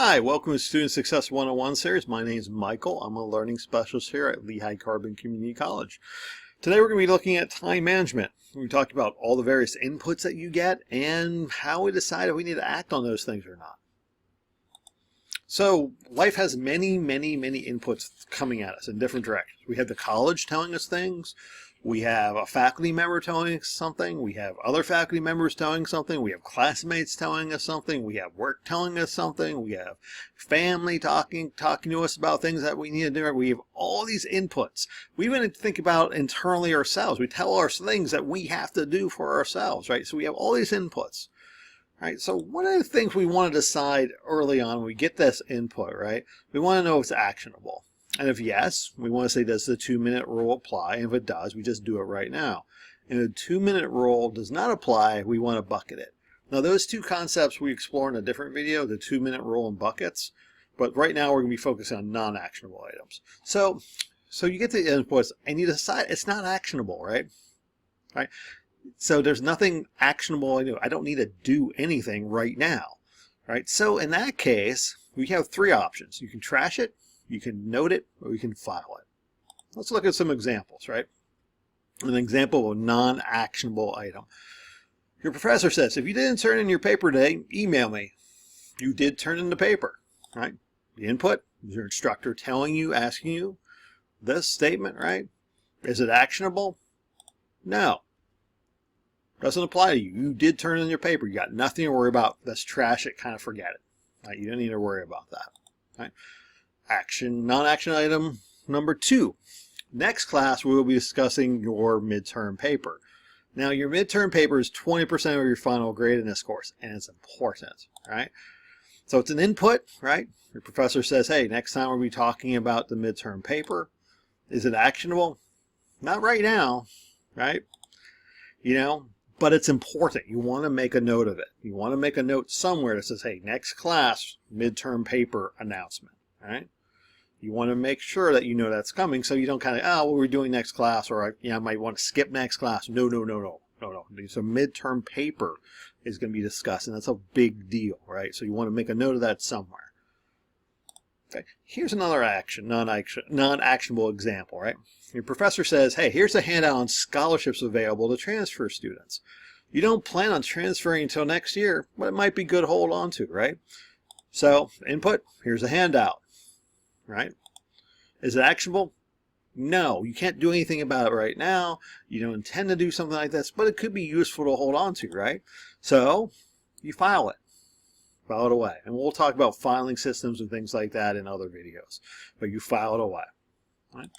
Hi, welcome to Student Success 101 series. My name is Michael. I'm a learning specialist here at Lehigh Carbon Community College. Today we're going to be looking at time management. We talked about all the various inputs that you get and how we decide if we need to act on those things or not. So life has many inputs coming at us in different directions. We have the college telling us things. We have a faculty member telling us something. We have other faculty members telling something. We have classmates telling us something. We have work telling us something. We have family talking to us about things that we need to do. We have all these inputs. We even think about internally ourselves. We tell our things that we have to do for ourselves, right? So we have all these inputs, right? So one of the things we want to decide early on when we get this input, right? We want to know if it's actionable. And if yes, we want to say, does the 2-minute rule apply? And if it does, we just do it right now. And if the 2-minute rule does not apply, we want to bucket it. Now those two concepts we explore in a different video, the 2-minute rule and buckets. But right now we're going to be focusing on non-actionable items. So you get the inputs and you decide it's not actionable, right? Right? So there's nothing actionable I do. I don't need to do anything right now. Right? So in that case, we have three options. You can trash it, you can note it, or you can file it. Let's look at some examples, right? An example of a non-actionable item. Your professor says, if you didn't turn in your paper today, email me. You did turn in the paper, right? The input is your instructor telling you, asking you this statement, right? Is it actionable? No. Doesn't apply to you. You did turn in your paper. You got nothing to worry about. Let's trash it, kind of forget it. Right? You don't need to worry about that, right? Non-action item number 2. Next class, we will be discussing your midterm paper. Now, your midterm paper is 20% of your final grade in this course, and it's important, right? So it's an input, right? Your professor says, hey, next time we'll be talking about the midterm paper. Is it actionable? Not right now, right? You know, but it's important. You want to make a note of it. You want to make a note somewhere that says, hey, next class, midterm paper announcement, right? You want to make sure that you know that's coming, so you don't kind of, oh, well, we're doing next class, or I might want to skip next class. No. So midterm paper is going to be discussed, and that's a big deal, right? So you want to make a note of that somewhere. Okay. Here's another non-actionable example, right? Your professor says, hey, here's a handout on scholarships available to transfer students. You don't plan on transferring until next year, but it might be good to hold on to, right? So input, here's a handout. Right? Is it actionable? No, you can't do anything about it right now. You don't intend to do something like this, but it could be useful to hold on to, right? So you file it. File it away. And we'll talk about filing systems and things like that in other videos. But you file it away. Right?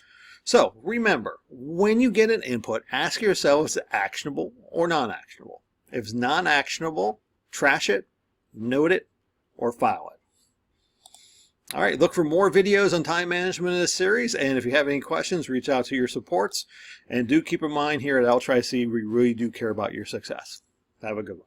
So remember, when you get an input, ask yourself, is it actionable or non-actionable? If it's non-actionable, trash it, note it, or file it. All right, look for more videos on time management in this series, and if you have any questions, reach out to your supports. And do keep in mind here at LCCC, we really do care about your success. Have a good one.